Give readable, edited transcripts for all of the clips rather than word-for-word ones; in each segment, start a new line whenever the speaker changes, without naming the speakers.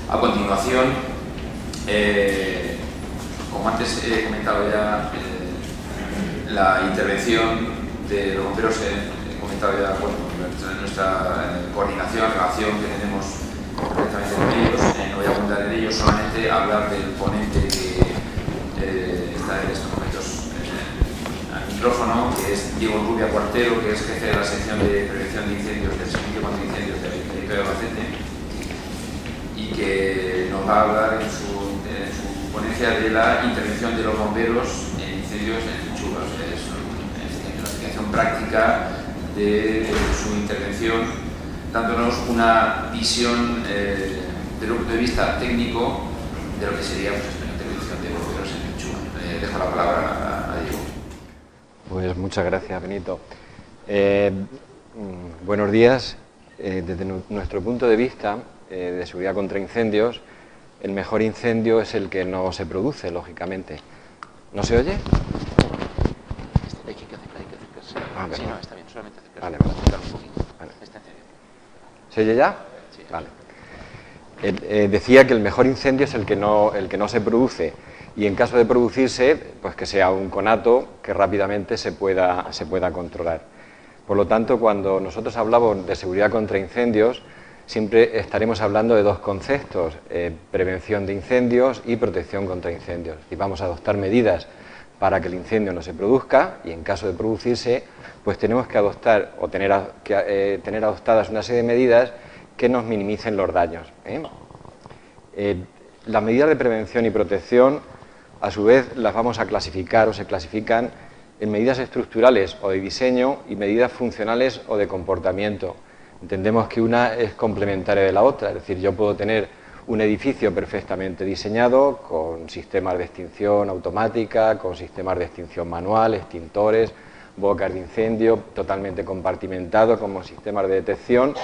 A continuación, como antes he comentado ya, la intervención de los bomberos, he comentado ya, bueno, nuestra coordinación, relación que tenemos directamente con ellos. No voy a abundar en ello, solamente hablar del ponente que está en estos momentos al micrófono, que es Diego Rubia Cuartero, que es jefe de la sección de prevención de incendios del Servicio contra Incendios del Ayuntamiento de Albacete, y que nos va a hablar en su ponencia de la intervención de los bomberos en incendios en Chugas. Es una explicación práctica de su intervención, dándonos una visión desde un punto de vista técnico de lo que sería pues, una intervención de bomberos en Chugas. Dejo la palabra a Diego.
Pues muchas gracias, Benito. Buenos días. Desde nuestro punto de vista de seguridad contra incendios, el mejor incendio es el que no se produce, lógicamente. ¿No se oye?
Hay que acercarse.
Sí,
no, está bien, solamente acercarse.
Vale.
Un poquito.
Vale.
Está bien.
¿Se oye ya?
Sí.
Vale. Decía que el mejor incendio es el que no se produce, y en caso de producirse, pues que sea un conato que rápidamente se pueda controlar. Por lo tanto, cuando nosotros hablamos de seguridad contra incendios, siempre estaremos hablando de dos conceptos: prevención de incendios y protección contra incendios. Y vamos a adoptar medidas para que el incendio no se produzca, y en caso de producirse, pues tenemos que adoptar o tener adoptadas una serie de medidas que nos minimicen los daños. Las medidas de prevención y protección, a su vez, las vamos a clasificar o se clasifican en medidas estructurales o de diseño y medidas funcionales o de comportamiento. Entendemos que una es complementaria de la otra, es decir, yo puedo tener un edificio perfectamente diseñado con sistemas de extinción automática, con sistemas de extinción manual, extintores, bocas de incendio, totalmente compartimentado como sistemas de detección,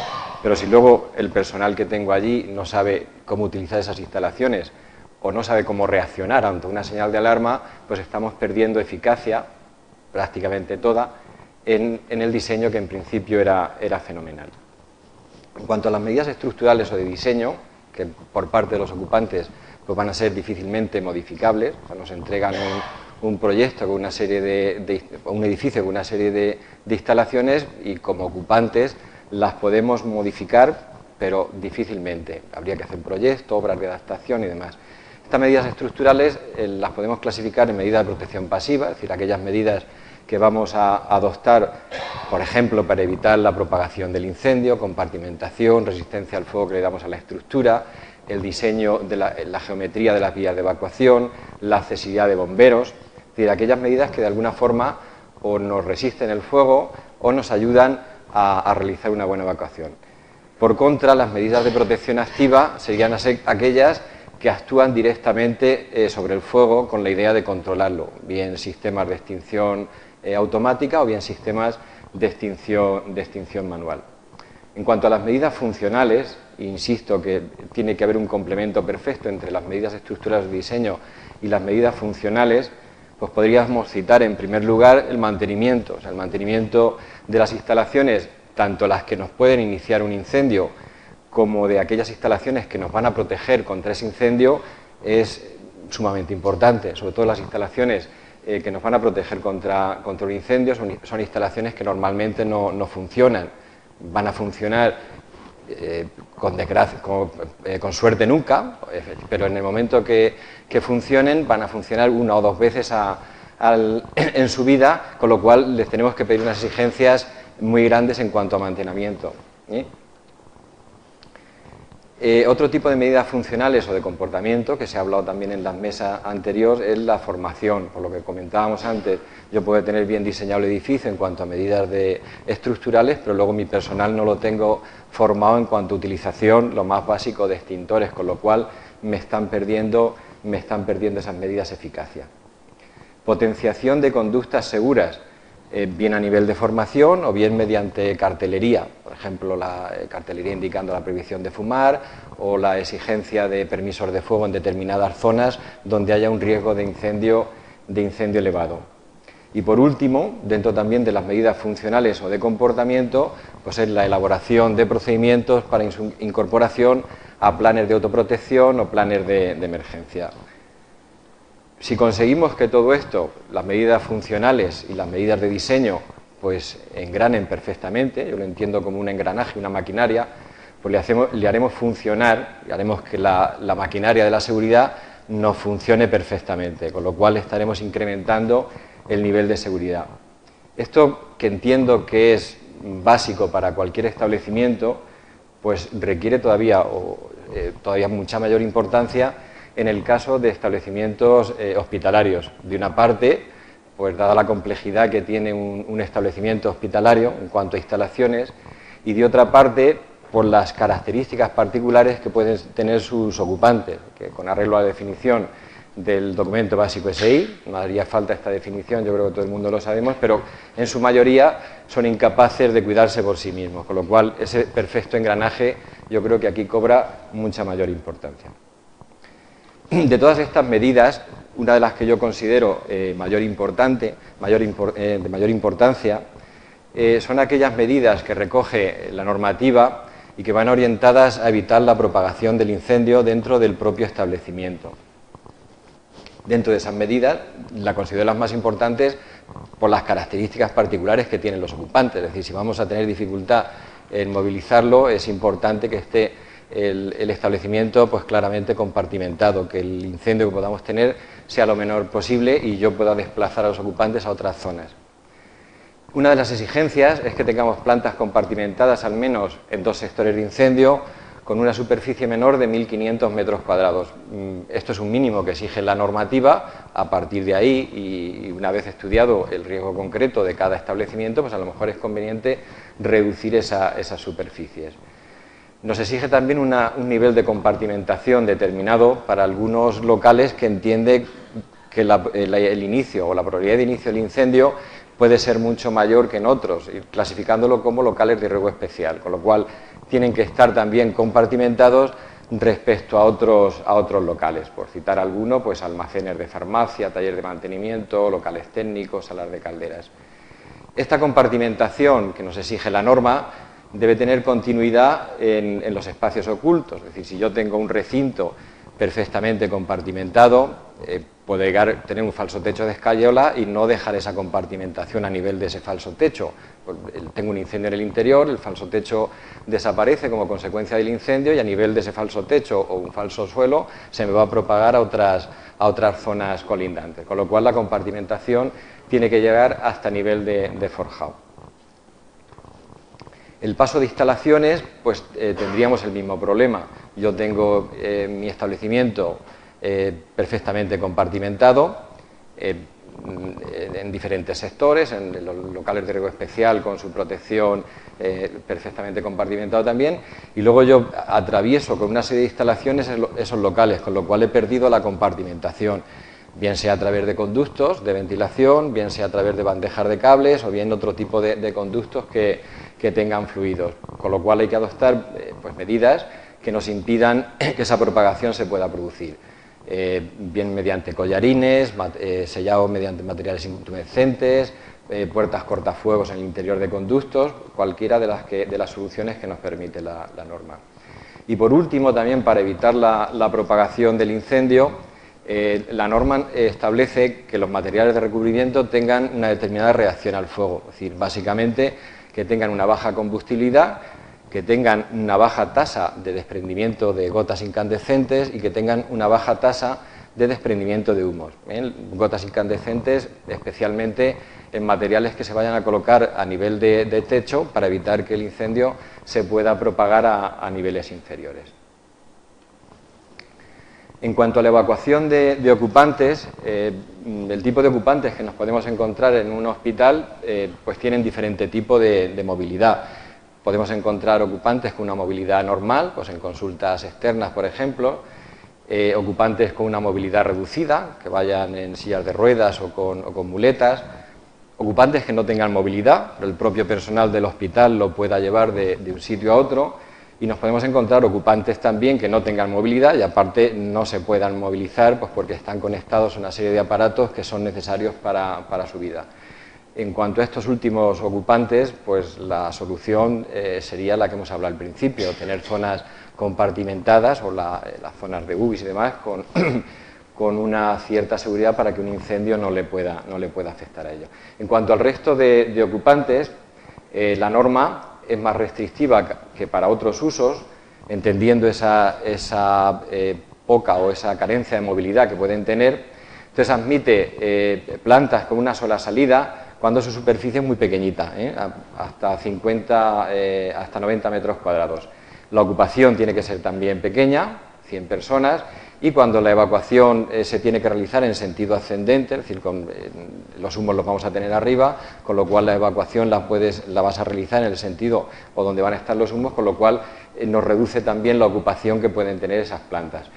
pero si luego el personal que tengo allí no sabe cómo utilizar esas instalaciones o no sabe cómo reaccionar ante una señal de alarma, pues estamos perdiendo eficacia, prácticamente toda, en el diseño, que en principio era fenomenal. En cuanto a las medidas estructurales o de diseño, que por parte de los ocupantes pues van a ser difícilmente modificables, o sea, nos entregan un proyecto con una serie un edificio con una serie de instalaciones, y como ocupantes las podemos modificar, pero difícilmente. Habría que hacer proyectos, obras de adaptación y demás. Estas medidas estructurales las podemos clasificar en medidas de protección pasiva, es decir, aquellas medidas que vamos a adoptar, por ejemplo, para evitar la propagación del incendio: compartimentación, resistencia al fuego que le damos a la estructura, el diseño de la geometría de las vías de evacuación, la accesibilidad de bomberos, es decir, aquellas medidas que de alguna forma o nos resisten el fuego o nos ayudan a realizar una buena evacuación. Por contra, las medidas de protección activa serían aquellas que actúan directamente sobre el fuego con la idea de controlarlo, bien sistemas de extinción automática o bien sistemas de extinción manual. En cuanto a las medidas funcionales, insisto que tiene que haber un complemento perfecto entre las medidas estructurales de diseño y las medidas funcionales. Pues podríamos citar en primer lugar el mantenimiento, o sea, el mantenimiento de las instalaciones, tanto las que nos pueden iniciar un incendio como de aquellas instalaciones que nos van a proteger contra ese incendio, es sumamente importante. Sobre todo las instalaciones que nos van a proteger contra el incendio son instalaciones que normalmente no funcionan. Van a funcionar con suerte nunca, pero en el momento que funcionen van a funcionar una o dos veces en su vida, con lo cual les tenemos que pedir unas exigencias muy grandes en cuanto a mantenimiento. Otro tipo de medidas funcionales o de comportamiento, que se ha hablado también en las mesas anteriores, es la formación. Por lo que comentábamos antes, yo puedo tener bien diseñado el edificio en cuanto a medidas estructurales, pero luego mi personal no lo tengo formado en cuanto a utilización, lo más básico, de extintores, con lo cual me están perdiendo esas medidas de eficacia. Potenciación de conductas seguras, bien a nivel de formación o bien mediante cartelería, por ejemplo, la cartelería indicando la prohibición de fumar o la exigencia de permisos de fuego en determinadas zonas donde haya un riesgo de incendio elevado. Y por último, dentro también de las medidas funcionales o de comportamiento, pues es la elaboración de procedimientos para incorporación a planes de autoprotección o planes de emergencia. Si conseguimos que todo esto, las medidas funcionales y las medidas de diseño, pues engranen perfectamente, yo lo entiendo como un engranaje, una maquinaria, pues le haremos funcionar y haremos que la maquinaria de la seguridad nos funcione perfectamente, con lo cual estaremos incrementando el nivel de seguridad. Esto, que entiendo que es básico para cualquier establecimiento, pues requiere todavía mucha mayor importancia en el caso de establecimientos hospitalarios. De una parte, pues dada la complejidad que tiene un establecimiento hospitalario en cuanto a instalaciones, y de otra parte, por las características particulares que pueden tener sus ocupantes, que con arreglo a la definición del documento básico SI, no haría falta esta definición, yo creo que todo el mundo lo sabemos, pero en su mayoría son incapaces de cuidarse por sí mismos, con lo cual ese perfecto engranaje yo creo que aquí cobra mucha mayor importancia. De todas estas medidas, una de las que yo considero de mayor importancia, son aquellas medidas que recoge la normativa y que van orientadas a evitar la propagación del incendio dentro del propio establecimiento. Dentro de esas medidas, la considero las más importantes por las características particulares que tienen los ocupantes. Es decir, si vamos a tener dificultad en movilizarlo, es importante que esté el establecimiento pues claramente compartimentado, que el incendio que podamos tener sea lo menor posible y yo pueda desplazar a los ocupantes a otras zonas. Una de las exigencias es que tengamos plantas compartimentadas al menos en 2 sectores de incendio con una superficie menor de 1.500 metros cuadrados. Esto es un mínimo que exige la normativa. A partir de ahí, y una vez estudiado el riesgo concreto de cada establecimiento, pues a lo mejor es conveniente reducir esas superficies. Nos exige también un nivel de compartimentación determinado para algunos locales que entiende que el inicio o la probabilidad de inicio del incendio puede ser mucho mayor que en otros, clasificándolo como locales de riesgo especial, con lo cual tienen que estar también compartimentados respecto a otros locales. Por citar alguno, pues almacenes de farmacia, taller de mantenimiento, locales técnicos, salas de calderas. Esta compartimentación que nos exige la norma debe tener continuidad en los espacios ocultos. Es decir, si yo tengo un recinto perfectamente compartimentado, puede llegar a tener un falso techo de escayola y no dejar esa compartimentación a nivel de ese falso techo. Pues, tengo un incendio en el interior, el falso techo desaparece como consecuencia del incendio y a nivel de ese falso techo o un falso suelo se me va a propagar a otras zonas colindantes. Con lo cual la compartimentación tiene que llegar hasta nivel de forjado. El paso de instalaciones, pues tendríamos el mismo problema. Yo tengo mi establecimiento perfectamente compartimentado en diferentes sectores, en los locales de riesgo especial con su protección perfectamente compartimentado también, y luego yo atravieso con una serie de instalaciones esos locales, con lo cual he perdido la compartimentación, bien sea a través de conductos de ventilación, bien sea a través de bandejas de cables o bien otro tipo de conductos que tengan fluidos, con lo cual hay que adoptar pues medidas que nos impidan que esa propagación se pueda producir, bien mediante collarines, sellado mediante materiales intumescentes, puertas cortafuegos en el interior de conductos, cualquiera de las soluciones que nos permite la norma. Y por último, también para evitar la propagación del incendio, la norma establece que los materiales de recubrimiento tengan una determinada reacción al fuego, es decir, básicamente que tengan una baja combustibilidad, que tengan una baja tasa de desprendimiento de gotas incandescentes y que tengan una baja tasa de desprendimiento de humos. Gotas incandescentes especialmente en materiales que se vayan a colocar a nivel de techo para evitar que el incendio se pueda propagar a niveles inferiores. En cuanto a la evacuación de ocupantes, el tipo de ocupantes que nos podemos encontrar en un hospital pues tienen diferente tipo de movilidad. Podemos encontrar ocupantes con una movilidad normal, pues en consultas externas, por ejemplo, ocupantes con una movilidad reducida, que vayan en sillas de ruedas o con muletas, ocupantes que no tengan movilidad, pero el propio personal del hospital lo pueda llevar de un sitio a otro, y nos podemos encontrar ocupantes también que no tengan movilidad y aparte no se puedan movilizar pues porque están conectados a una serie de aparatos que son necesarios para su vida. En cuanto a estos últimos ocupantes, pues la solución sería la que hemos hablado al principio, tener zonas compartimentadas o las zonas de UBIs y demás con una cierta seguridad para que un incendio no le pueda afectar a ello. En cuanto al resto de ocupantes, la norma es más restrictiva que para otros usos, entendiendo esa poca o esa carencia de movilidad que pueden tener. Entonces admite plantas con una sola salida cuando su superficie es muy pequeñita, hasta 90 metros cuadrados. La ocupación tiene que ser también pequeña, 100 personas, y cuando la evacuación se tiene que realizar en sentido ascendente, es decir, los humos los vamos a tener arriba, con lo cual la evacuación la vas a realizar en el sentido o donde van a estar los humos, con lo cual nos reduce también la ocupación que pueden tener esas plantas.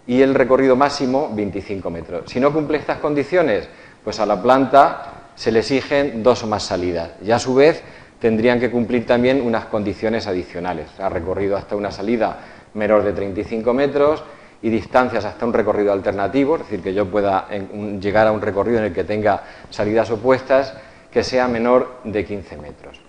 Y el recorrido máximo, 25 metros. Si no cumple estas condiciones, pues a la planta se le exigen 2 o más salidas y a su vez tendrían que cumplir también unas condiciones adicionales, ha recorrido hasta una salida menor de 35 metros y distancias hasta un recorrido alternativo, es decir, que yo pueda llegar a un recorrido en el que tenga salidas opuestas que sea menor de 15 metros.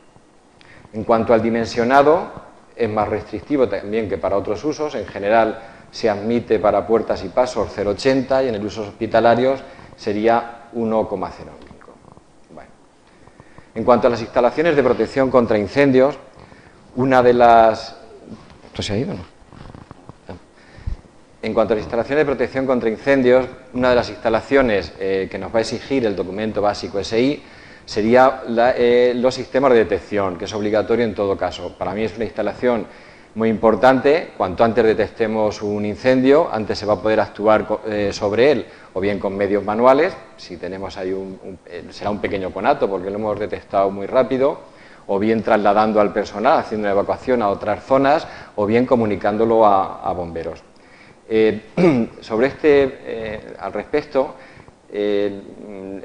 En cuanto al dimensionado, es más restrictivo también que para otros usos, en general se admite para puertas y pasos 0,80 y en el usos hospitalarios sería 1,05. En cuanto a las instalaciones de protección contra incendios, una de las... ¿Esto se ha ido o no? En cuanto a las instalaciones de protección contra incendios, una de las instalaciones que nos va a exigir el documento básico SI sería los sistemas de detección, que es obligatorio en todo caso. Para mí es una instalación muy importante. Cuanto antes detectemos un incendio, antes se va a poder actuar sobre él, o bien con medios manuales, si tenemos ahí será un pequeño conato porque lo hemos detectado muy rápido, o bien trasladando al personal, haciendo una evacuación a otras zonas, o bien comunicándolo a bomberos. Al respecto,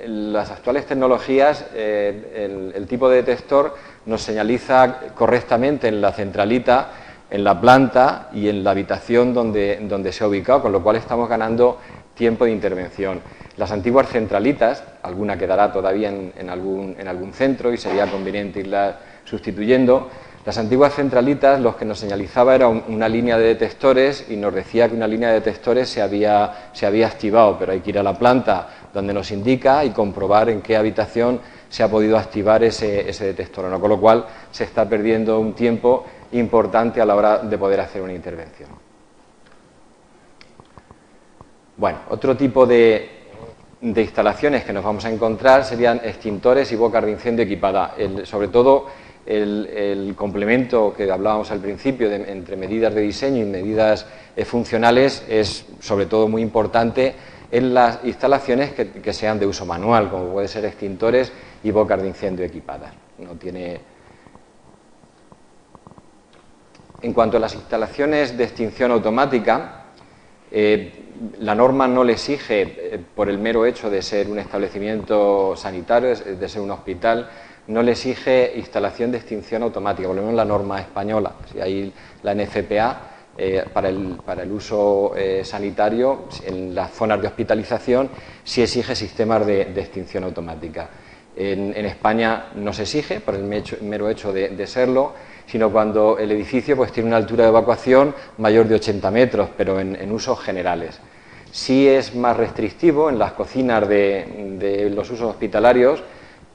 las actuales tecnologías, el tipo de detector nos señaliza correctamente en la centralita, en la planta y en la habitación donde se ha ubicado, con lo cual estamos ganando tiempo de intervención. Las antiguas centralitas, alguna quedará todavía en algún centro y sería conveniente irla sustituyendo. Las antiguas centralitas, los que nos señalizaba era una línea de detectores y nos decía que una línea de detectores se había activado, pero hay que ir a la planta donde nos indica y comprobar en qué habitación se ha podido activar ese detector, ¿no? Con lo cual se está perdiendo un tiempo importante a la hora de poder hacer una intervención. Bueno, otro tipo de instalaciones que nos vamos a encontrar serían extintores y bocas de incendio equipadas. Sobre todo el complemento que hablábamos al principio entre medidas de diseño y medidas funcionales es sobre todo muy importante en las instalaciones que sean de uso manual, como puede ser extintores y bocas de incendio equipadas. En cuanto a las instalaciones de extinción automática, la norma no le exige, por el mero hecho de ser un establecimiento sanitario, de ser un hospital, no le exige instalación de extinción automática, por lo menos la norma española. Si hay la NFPA, para el uso sanitario, en las zonas de hospitalización, sí exige sistemas de extinción automática. En España no se exige, por el mero hecho de serlo, sino cuando el edificio pues, tiene una altura de evacuación mayor de 80 metros, pero en usos generales. Sí es más restrictivo en las cocinas de los usos hospitalarios,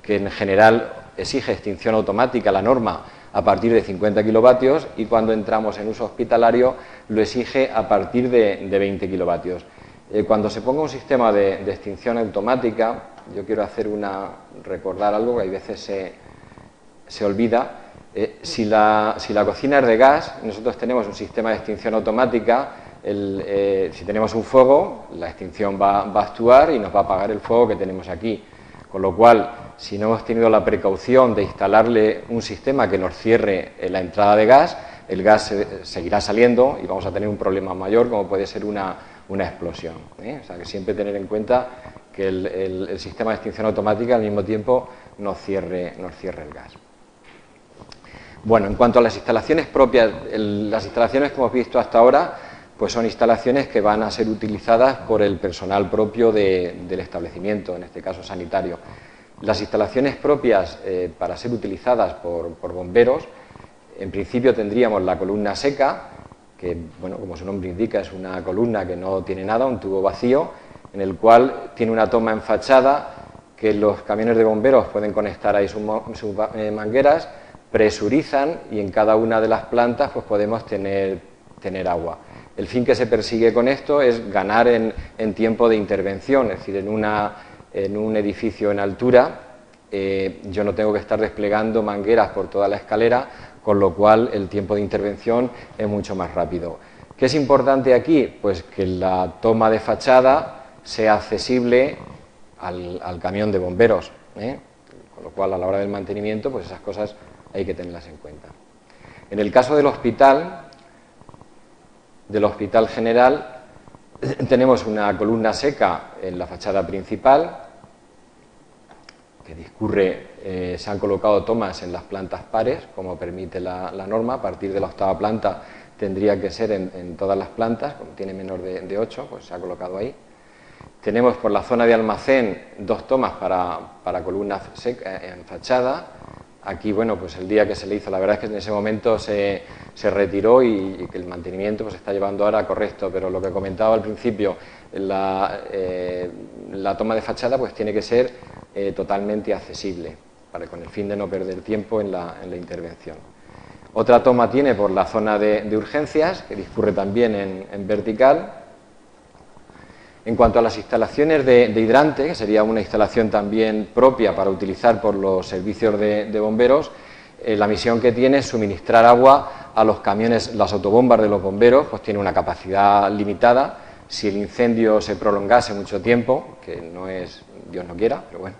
que en general exige extinción automática la norma a partir de 50 kilovatios y cuando entramos en uso hospitalario lo exige a partir de 20 kilovatios. Cuando se ponga un sistema de extinción automática, yo quiero recordar algo que hay veces se olvida. Si la cocina es de gas, nosotros tenemos un sistema de extinción automática, si tenemos un fuego, la extinción va a actuar y nos va a apagar el fuego que tenemos aquí. Con lo cual, si no hemos tenido la precaución de instalarle un sistema que nos cierre la entrada de gas, el gas seguirá saliendo y vamos a tener un problema mayor como puede ser una explosión. O sea, que siempre tener en cuenta que el sistema de extinción automática al mismo tiempo nos cierre el gas. Bueno, en cuanto a las instalaciones propias, las instalaciones que hemos visto hasta ahora, pues son instalaciones que van a ser utilizadas por el personal propio del establecimiento, en este caso sanitario. Las instalaciones propias para ser utilizadas por bomberos, en principio tendríamos la columna seca, que, bueno, como su nombre indica, es una columna que no tiene nada, un tubo vacío, en el cual tiene una toma en fachada que los camiones de bomberos pueden conectar ahí sus mangueras, presurizan y en cada una de las plantas pues podemos tener agua. El fin que se persigue con esto es ganar en tiempo de intervención, es decir, en un edificio en altura yo no tengo que estar desplegando mangueras por toda la escalera, con lo cual el tiempo de intervención es mucho más rápido. ¿Qué es importante aquí? Pues que la toma de fachada sea accesible al camión de bomberos, con lo cual a la hora del mantenimiento pues esas cosas hay que tenerlas en cuenta. En el caso del hospital general, tenemos una columna seca en la fachada principal que discurre, se han colocado tomas en las plantas pares, como permite la norma. A partir de la 8ª planta tendría que ser en todas las plantas, como tiene menor de 8, pues se ha colocado ahí. Tenemos por la zona de almacén 2 tomas para columna seca en fachada. Aquí, bueno, pues el día que se le hizo, la verdad es que en ese momento se retiró y que el mantenimiento pues, se está llevando ahora correcto, pero lo que comentaba al principio, la toma de fachada pues tiene que ser totalmente accesible, con el fin de no perder tiempo en la intervención. Otra toma tiene por la zona de urgencias, que discurre también en vertical. En cuanto a las instalaciones de hidrante, que sería una instalación también propia para utilizar por los servicios de bomberos, la misión que tiene es suministrar agua a los camiones. Las autobombas de los bomberos pues tienen una capacidad limitada. Si el incendio se prolongase mucho tiempo, que no es, Dios no quiera, pero bueno,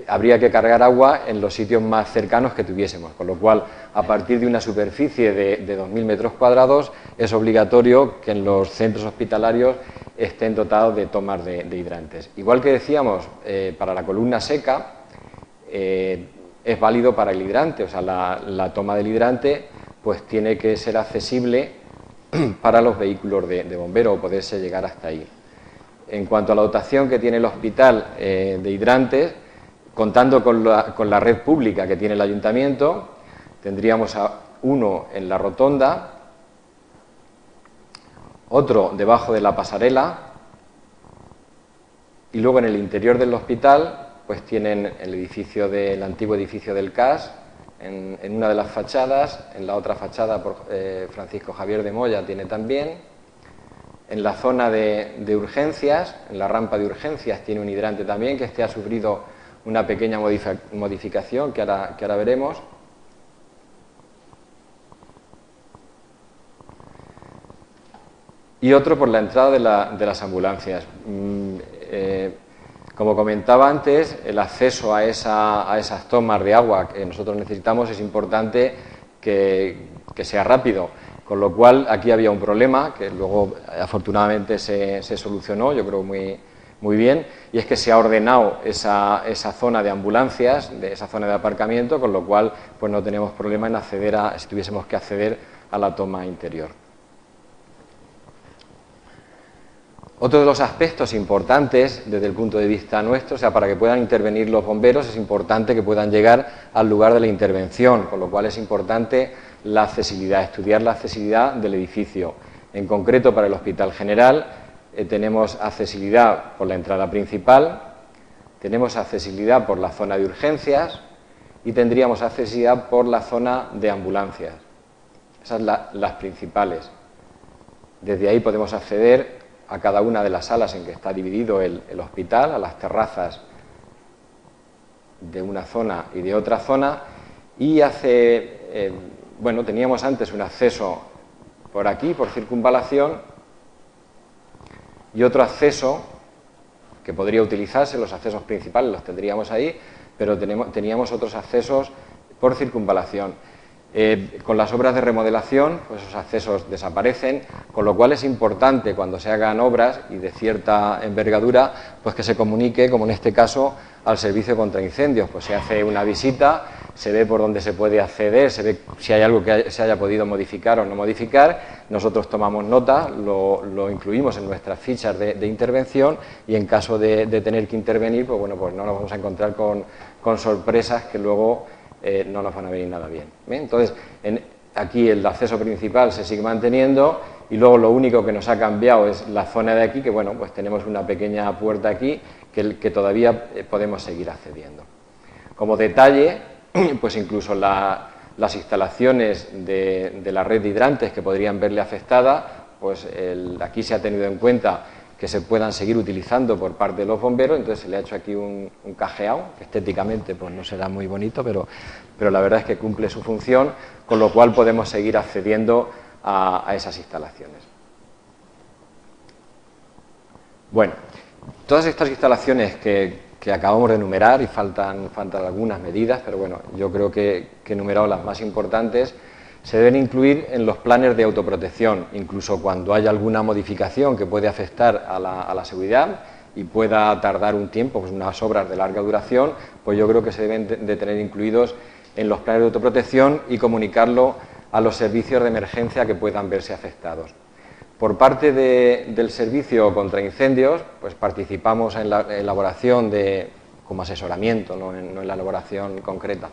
habría que cargar agua en los sitios más cercanos que tuviésemos, con lo cual, a partir de una superficie de 2.000 metros cuadrados, es obligatorio que en los centros hospitalarios estén dotados de tomas de hidrantes. Igual que decíamos, para la columna seca, es válido para el hidrante, o sea, la toma del hidrante pues tiene que ser accesible para los vehículos de bombero o poderse llegar hasta ahí. En cuanto a la dotación que tiene el hospital de hidrantes, contando con la red pública que tiene el ayuntamiento, tendríamos uno en la rotonda, otro debajo de la pasarela y luego en el interior del hospital pues tienen el antiguo edificio del CAS en una de las fachadas, en la otra fachada por Francisco Javier de Moya tiene también, en la zona de urgencias, en la rampa de urgencias tiene un hidrante también que ha sufrido una pequeña modificación que ahora veremos. Y otro por la entrada de las ambulancias. Como comentaba antes, el acceso a esas tomas de agua que nosotros necesitamos es importante que sea rápido, con lo cual aquí había un problema que luego afortunadamente se solucionó, yo creo muy bien, y es que se ha ordenado esa zona de ambulancias, esa zona de aparcamiento, con lo cual pues no tenemos problema en acceder si tuviésemos que acceder a la toma interior. Otro de los aspectos importantes desde el punto de vista nuestro, o sea, para que puedan intervenir los bomberos es importante que puedan llegar al lugar de la intervención, con lo cual es importante la accesibilidad, estudiar la accesibilidad del edificio. En concreto, para el Hospital General tenemos accesibilidad por la entrada principal, tenemos accesibilidad por la zona de urgencias y tendríamos accesibilidad por la zona de ambulancias. Esas son las principales. Desde ahí podemos acceder a cada una de las salas en que está dividido el hospital, a las terrazas de una zona y de otra zona, y teníamos antes un acceso por aquí, por circunvalación, y otro acceso que podría utilizarse, los accesos principales los tendríamos ahí, pero teníamos otros accesos por circunvalación. Con las obras de remodelación, pues esos accesos desaparecen, con lo cual es importante cuando se hagan obras y de cierta envergadura, pues que se comunique, como en este caso, al servicio contra incendios. Pues se hace una visita, se ve por dónde se puede acceder, se ve si hay algo que se haya podido modificar o no modificar, nosotros tomamos nota, lo incluimos en nuestras fichas de intervención y en caso de tener que intervenir, pues bueno, pues no nos vamos a encontrar con sorpresas que luego no nos van a venir nada bien. Entonces, aquí el acceso principal se sigue manteniendo y luego lo único que nos ha cambiado es la zona de aquí, que bueno, pues tenemos una pequeña puerta aquí que todavía podemos seguir accediendo. Como detalle, pues incluso las instalaciones de la red de hidrantes que podrían verle afectada, pues aquí se ha tenido en cuenta que se puedan seguir utilizando por parte de los bomberos, entonces se le ha hecho aquí un cajeado, que estéticamente pues no será muy bonito, pero la verdad es que cumple su función, con lo cual podemos seguir accediendo a esas instalaciones. Bueno, todas estas instalaciones que acabamos de enumerar, y faltan algunas medidas, pero bueno, yo creo que he enumerado las más importantes, se deben incluir en los planes de autoprotección, incluso cuando haya alguna modificación que puede afectar a la seguridad y pueda tardar un tiempo, pues unas obras de larga duración, pues yo creo que se deben de tener incluidos en los planes de autoprotección y comunicarlo a los servicios de emergencia que puedan verse afectados. Por parte del servicio contra incendios, pues participamos en la elaboración como asesoramiento, no en la elaboración concreta,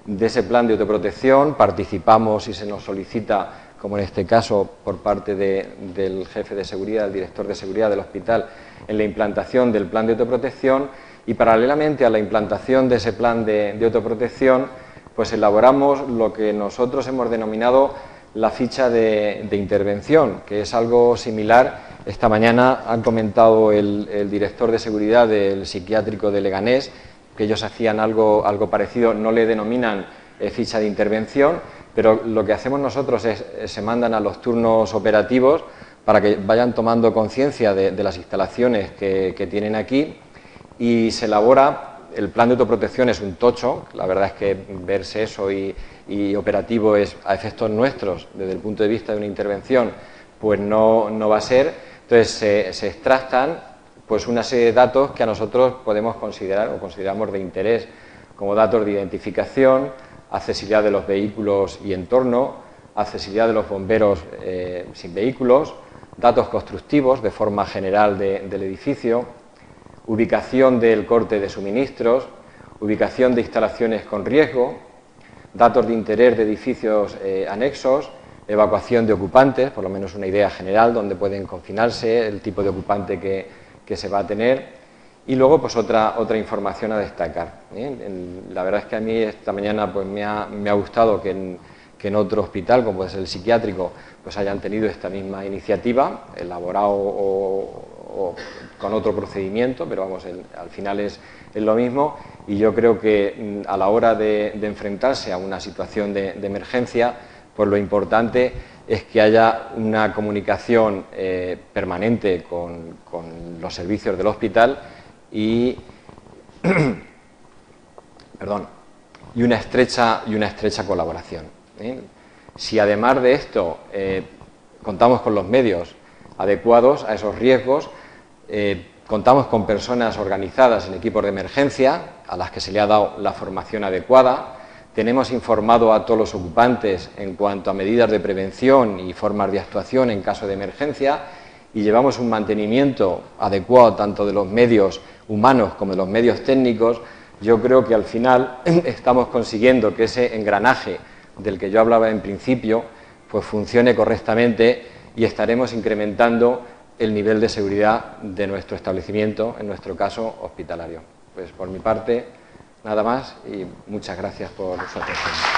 de ese plan de autoprotección. Participamos si se nos solicita, como en este caso por parte del jefe de seguridad, el director de seguridad del hospital, en la implantación del plan de autoprotección, y paralelamente a la implantación de ese plan de autoprotección, pues elaboramos lo que nosotros hemos denominado la ficha de intervención, que es algo similar. Esta mañana han comentado el director de seguridad del psiquiátrico de Leganés que ellos hacían algo parecido, no le denominan ficha de intervención, pero lo que hacemos nosotros es, se mandan a los turnos operativos para que vayan tomando conciencia de las instalaciones que tienen aquí, y se elabora. El plan de autoprotección es un tocho, la verdad es que verse eso y operativo es a efectos nuestros, desde el punto de vista de una intervención, pues no va a ser. Entonces se extractan pues una serie de datos que a nosotros podemos considerar o consideramos de interés, como datos de identificación, accesibilidad de los vehículos y entorno, accesibilidad de los bomberos sin vehículos, datos constructivos de forma general del edificio, ubicación del corte de suministros, ubicación de instalaciones con riesgo, datos de interés de edificios anexos, evacuación de ocupantes, por lo menos una idea general donde pueden confinarse, el tipo de ocupante que se va a tener, y luego pues otra información a destacar. La verdad es que a mí esta mañana pues me ha gustado que en otro hospital, como es el psiquiátrico, pues hayan tenido esta misma iniciativa, elaborado o con otro procedimiento, pero vamos, al final es lo mismo, y yo creo que a la hora de enfrentarse a una situación de emergencia, pues lo importante es que haya una comunicación permanente con los servicios del hospital y una estrecha colaboración. Si además de esto contamos con los medios adecuados a esos riesgos, contamos con personas organizadas en equipos de emergencia a las que se le ha dado la formación adecuada, tenemos informado a todos los ocupantes en cuanto a medidas de prevención y formas de actuación en caso de emergencia, y llevamos un mantenimiento adecuado tanto de los medios humanos como de los medios técnicos, yo creo que al final estamos consiguiendo que ese engranaje del que yo hablaba en principio pues funcione correctamente, y estaremos incrementando el nivel de seguridad de nuestro establecimiento, en nuestro caso hospitalario. Pues por mi parte, nada más, y muchas gracias por su atención.